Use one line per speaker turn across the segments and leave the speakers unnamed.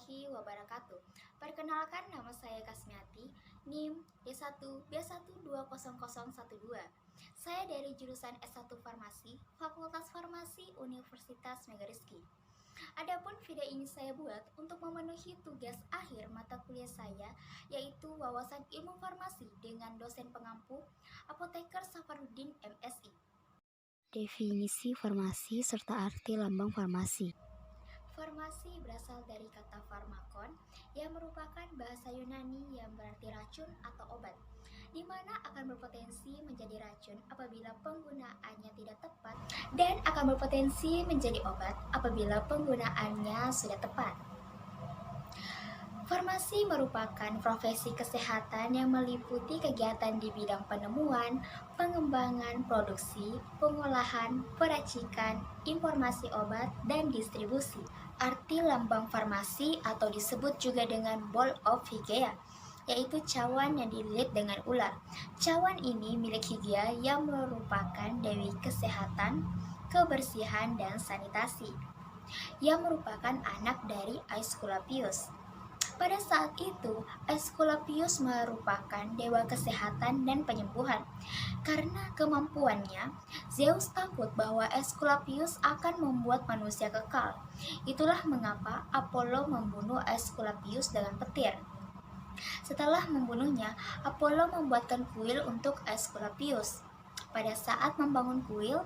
warahmatullahi wabarakatuh. Perkenalkan, nama saya Kasmiati, NIM D1B1200012. Saya dari jurusan S1 Farmasi, Fakultas Farmasi Universitas Megariski. Adapun video ini saya buat untuk memenuhi tugas akhir mata kuliah saya, yaitu wawasan ilmu farmasi dengan dosen pengampu Apoteker Safarudin MSI.
Definisi farmasi serta arti lambang farmasi.
Farmasi berasal dari kata farmakon yang merupakan bahasa Yunani yang berarti racun atau obat, di mana akan berpotensi menjadi racun apabila penggunaannya tidak tepat dan akan berpotensi menjadi obat apabila penggunaannya sudah tepat. Farmasi merupakan profesi kesehatan yang meliputi kegiatan di bidang penemuan, pengembangan, produksi, pengolahan, peracikan, informasi obat, dan distribusi. Arti lambang farmasi atau disebut juga dengan Ball of Hygieia, yaitu cawan yang dililit dengan ular. Cawan ini milik Hygieia yang merupakan dewi kesehatan, kebersihan, dan sanitasi, yang merupakan anak dari Aesculapius. Pada saat itu, Aesculapius merupakan dewa kesehatan dan penyembuhan. Karena kemampuannya, Zeus takut bahwa Aesculapius akan membuat manusia kekal. Itulah mengapa Apollo membunuh Aesculapius dengan petir. Setelah membunuhnya, Apollo membuatkan kuil untuk Aesculapius. Pada saat membangun kuil,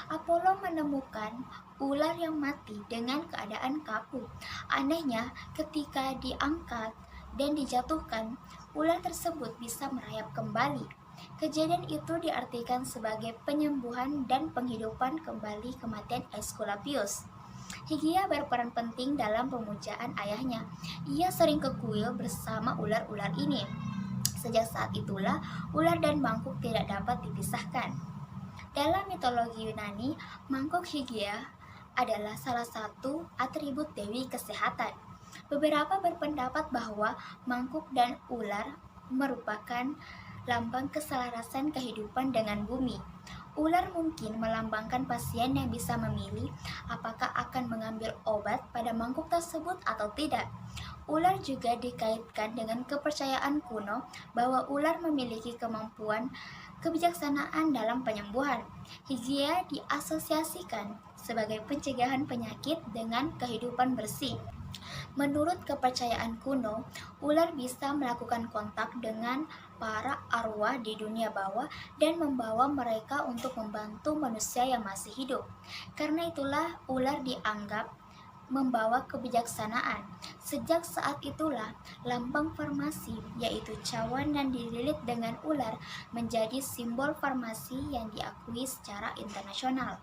Apollo menemukan ular yang mati dengan keadaan kaku. Anehnya, ketika diangkat dan dijatuhkan, ular tersebut bisa merayap kembali. Kejadian itu diartikan sebagai penyembuhan dan penghidupan kembali kematian Aesculapius. Hygieia berperan penting dalam pemujaan ayahnya. Ia sering ke kuil bersama ular-ular ini. Sejak saat itulah, ular dan mangkuk tidak dapat dipisahkan. Dalam mitologi Yunani, mangkuk Hygieia adalah salah satu atribut dewi kesehatan. Beberapa berpendapat bahwa mangkuk dan ular merupakan lambang keselarasan kehidupan dengan bumi. Ular mungkin melambangkan pasien yang bisa memilih apakah akan mengambil obat pada mangkuk tersebut atau tidak. Ular juga dikaitkan dengan kepercayaan kuno bahwa ular memiliki kemampuan kebijaksanaan dalam penyembuhan. Hygieia diasosiasikan sebagai pencegahan penyakit dengan kehidupan bersih. Menurut kepercayaan kuno, ular bisa melakukan kontak dengan para arwah di dunia bawah dan membawa mereka untuk membantu manusia yang masih hidup. Karena itulah ular dianggap membawa kebijaksanaan. Sejak saat itulah, lambang farmasi, yaitu cawan yang dililit dengan ular, menjadi simbol farmasi yang diakui secara internasional.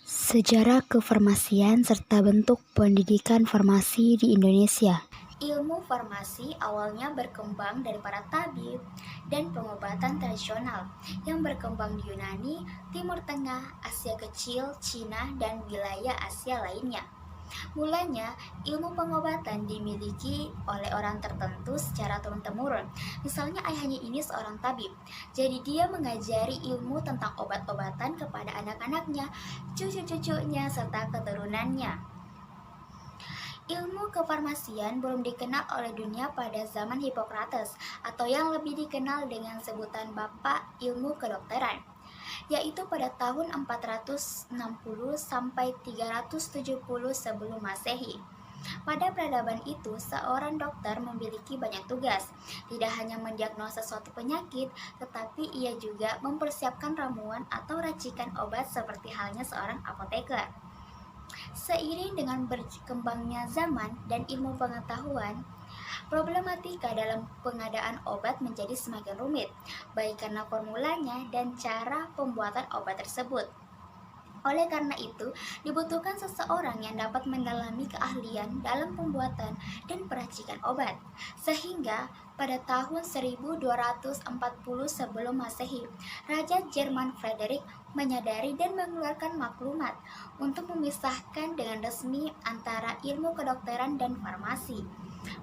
Sejarah kefarmasian serta bentuk pendidikan farmasi di Indonesia.
Ilmu farmasi awalnya berkembang dari para tabib dan pengobatan tradisional yang berkembang di Yunani, Timur Tengah, Asia Kecil, Cina, dan wilayah Asia lainnya. Mulanya, ilmu pengobatan dimiliki oleh orang tertentu secara turun-temurun. Misalnya ayahnya ini seorang tabib, jadi dia mengajari ilmu tentang obat-obatan kepada anak-anaknya, cucu-cucunya, serta keturunannya. Ilmu kefarmasian belum dikenal oleh dunia pada zaman Hippocrates, atau yang lebih dikenal dengan sebutan Bapak Ilmu Kedokteran, yaitu pada tahun 460 sampai 370 sebelum Masehi. Pada peradaban itu, seorang dokter memiliki banyak tugas. Tidak hanya mendiagnosa suatu penyakit, tetapi ia juga mempersiapkan ramuan atau racikan obat seperti halnya seorang apoteker. Seiring dengan berkembangnya zaman dan ilmu pengetahuan, problematika dalam pengadaan obat menjadi semakin rumit, baik karena formulanya dan cara pembuatan obat tersebut. Oleh karena itu, dibutuhkan seseorang yang dapat mendalami keahlian dalam pembuatan dan peracikan obat. Sehingga pada tahun 1240 sebelum Masehi, Raja Jerman Frederick menyadari dan mengeluarkan maklumat untuk memisahkan dengan resmi antara ilmu kedokteran dan farmasi.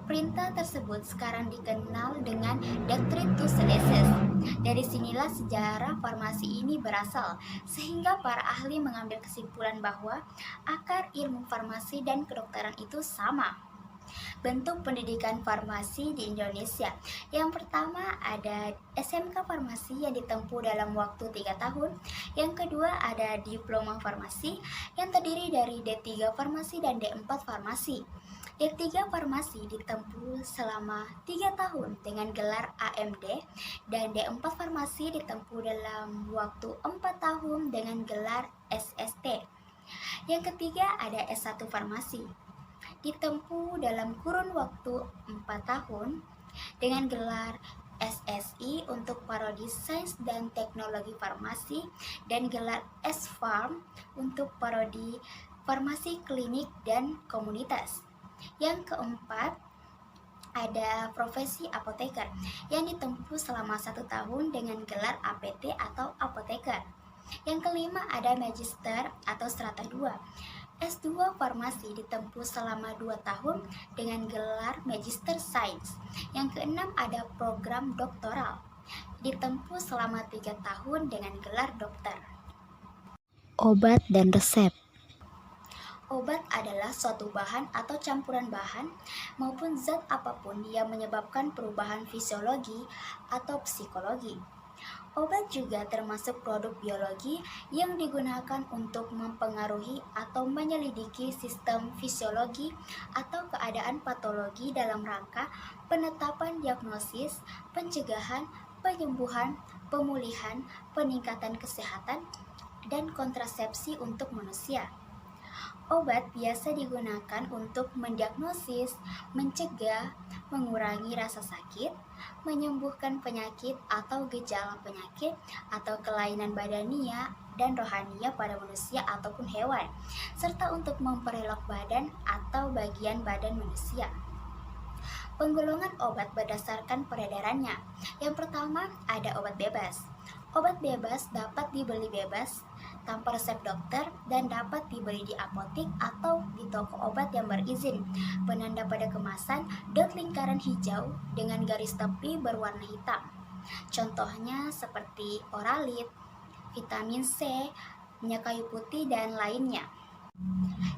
Perintah tersebut sekarang dikenal dengan Decretus Leges. Dari sinilah sejarah farmasi ini berasal, sehingga para ahli mengambil kesimpulan bahwa akar ilmu farmasi dan kedokteran itu sama. Bentuk pendidikan farmasi di Indonesia. Yang pertama ada SMK Farmasi yang ditempuh dalam waktu 3 tahun. Yang kedua ada Diploma Farmasi yang terdiri dari D3 Farmasi dan D4 Farmasi. D3 Farmasi ditempuh selama 3 tahun dengan gelar AMD dan D4 Farmasi ditempuh dalam waktu 4 tahun dengan gelar SST. Yang ketiga ada S1 Farmasi, ditempuh dalam kurun waktu 4 tahun dengan gelar SSI untuk prodi Sains dan Teknologi Farmasi dan gelar S-Farm untuk prodi Farmasi Klinik dan Komunitas. Yang keempat ada profesi apoteker yang ditempuh selama 1 tahun dengan gelar APT atau apoteker. Yang kelima ada magister atau strata 2. S2 Farmasi ditempuh selama 2 tahun dengan gelar Magister Sains. Yang keenam ada program doktoral, ditempuh selama 3 tahun dengan gelar dokter.
Obat dan resep.
Obat adalah suatu bahan atau campuran bahan maupun zat apapun yang menyebabkan perubahan fisiologi atau psikologi. Obat juga termasuk produk biologi yang digunakan untuk mempengaruhi atau menyelidiki sistem fisiologi atau keadaan patologi dalam rangka penetapan diagnosis, pencegahan, penyembuhan, pemulihan, peningkatan kesehatan, dan kontrasepsi untuk manusia. Obat biasa digunakan untuk mendiagnosis, mencegah, mengurangi rasa sakit, menyembuhkan penyakit atau gejala penyakit atau kelainan badania dan rohania pada manusia ataupun hewan, serta untuk memperelok badan atau bagian badan manusia. Penggolongan obat berdasarkan peredarannya. Yang pertama ada obat bebas. Obat bebas dapat dibeli bebas tanpa resep dokter dan dapat dibeli di apotik atau di toko obat yang berizin. Penanda pada kemasan dot lingkaran hijau dengan garis tepi berwarna hitam. Contohnya seperti Oralit, vitamin C, minyak kayu putih, dan lainnya.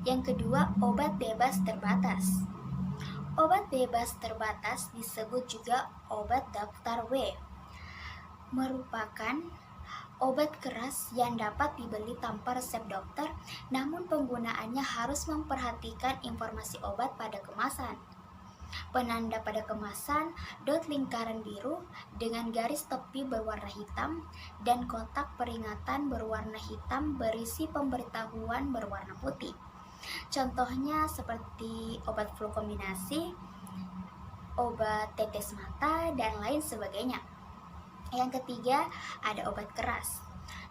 Yang kedua, obat bebas terbatas. Obat bebas terbatas disebut juga obat daftar W, merupakan obat keras yang dapat dibeli tanpa resep dokter, namun penggunaannya harus memperhatikan informasi obat pada kemasan. Penanda pada kemasan dot lingkaran biru dengan garis tepi berwarna hitam dan kotak peringatan berwarna hitam berisi pemberitahuan berwarna putih. Contohnya seperti obat flu kombinasi, obat tetes mata, dan lain sebagainya. Yang ketiga, ada obat keras,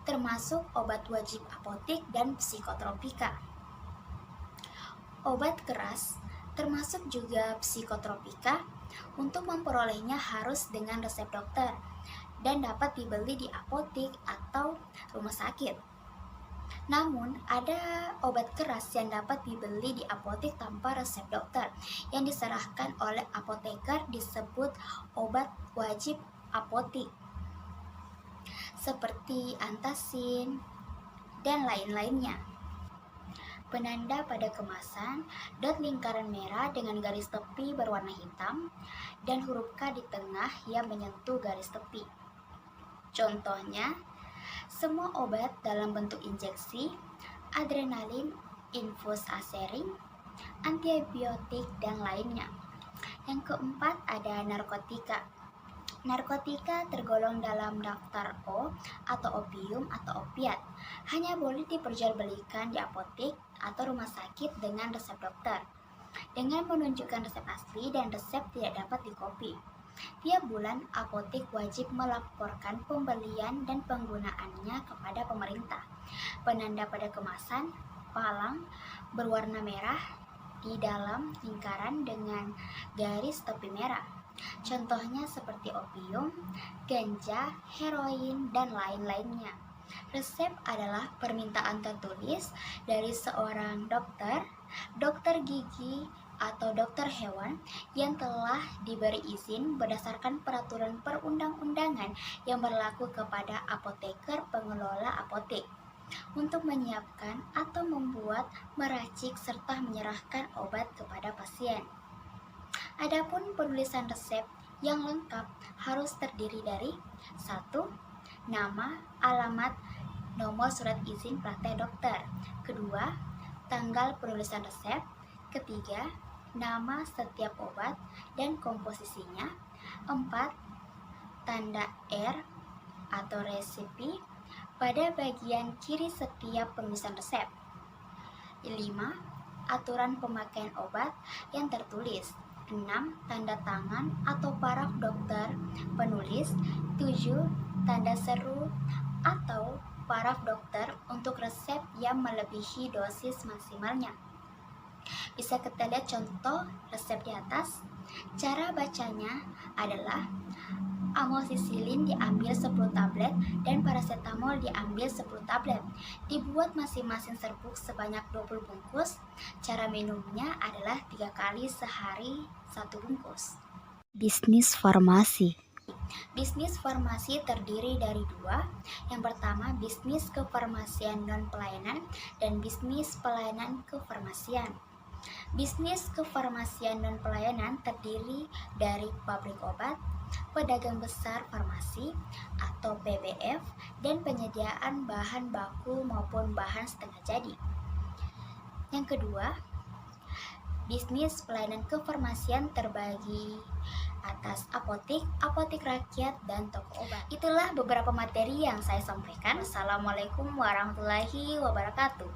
termasuk obat wajib apotik dan psikotropika. Obat keras termasuk juga psikotropika, untuk memperolehnya harus dengan resep dokter dan dapat dibeli di apotik atau rumah sakit. Namun, ada obat keras yang dapat dibeli di apotik tanpa resep dokter yang diserahkan oleh apoteker, disebut obat wajib apotik, seperti antasin dan lain-lainnya. Penanda pada kemasan dot lingkaran merah dengan garis tepi berwarna hitam dan huruf K di tengah yang menyentuh garis tepi. Contohnya, semua obat dalam bentuk injeksi, adrenalin, infus asering, antibiotik, dan lainnya. Yang keempat ada narkotika. Narkotika tergolong dalam daftar O atau opium atau opiat. Hanya boleh diperjualbelikan di apotik atau rumah sakit dengan resep dokter, dengan menunjukkan resep asli dan resep tidak dapat dikopi. Tiap bulan, apotik wajib melaporkan pembelian dan penggunaannya kepada pemerintah. Penanda pada kemasan, palang berwarna merah di dalam lingkaran dengan garis tepi merah. Contohnya seperti opium, ganja, heroin, dan lain-lainnya. Resep adalah permintaan tertulis dari seorang dokter, dokter gigi, atau dokter hewan yang telah diberi izin berdasarkan peraturan perundang-undangan yang berlaku kepada apoteker pengelola apotek untuk menyiapkan atau membuat, meracik, serta menyerahkan obat kepada pasien. Adapun penulisan resep yang lengkap harus terdiri dari 1. Nama, alamat, nomor surat izin praktek dokter. Kedua, tanggal penulisan resep. Ketiga, nama setiap obat dan komposisinya. 4. Tanda R atau resipi pada bagian kiri setiap penulisan resep. 5. Aturan pemakaian obat yang tertulis. 6. Tanda tangan atau paraf dokter penulis. 7. Tanda seru atau paraf dokter untuk resep yang melebihi dosis maksimalnya. Bisa kita lihat contoh resep di atas. Cara bacanya adalah amoxicillin diambil 10 tablet dan paracetamol diambil 10 tablet. Dibuat masing-masing serbuk sebanyak 20 bungkus. Cara minumnya adalah 3 kali sehari 1 bungkus.
Bisnis farmasi.
Bisnis farmasi terdiri dari 2. Yang pertama, bisnis kefarmasian non-pelayanan dan bisnis pelayanan kefarmasian. Bisnis kefarmasian non-pelayanan terdiri dari pabrik obat, pedagang besar farmasi atau PBF, dan penyediaan bahan baku maupun bahan setengah jadi. Yang kedua, bisnis pelayanan kefarmasian terbagi atas apotik, apotik rakyat, dan toko obat. Itulah beberapa materi yang saya sampaikan. Assalamualaikum warahmatullahi wabarakatuh.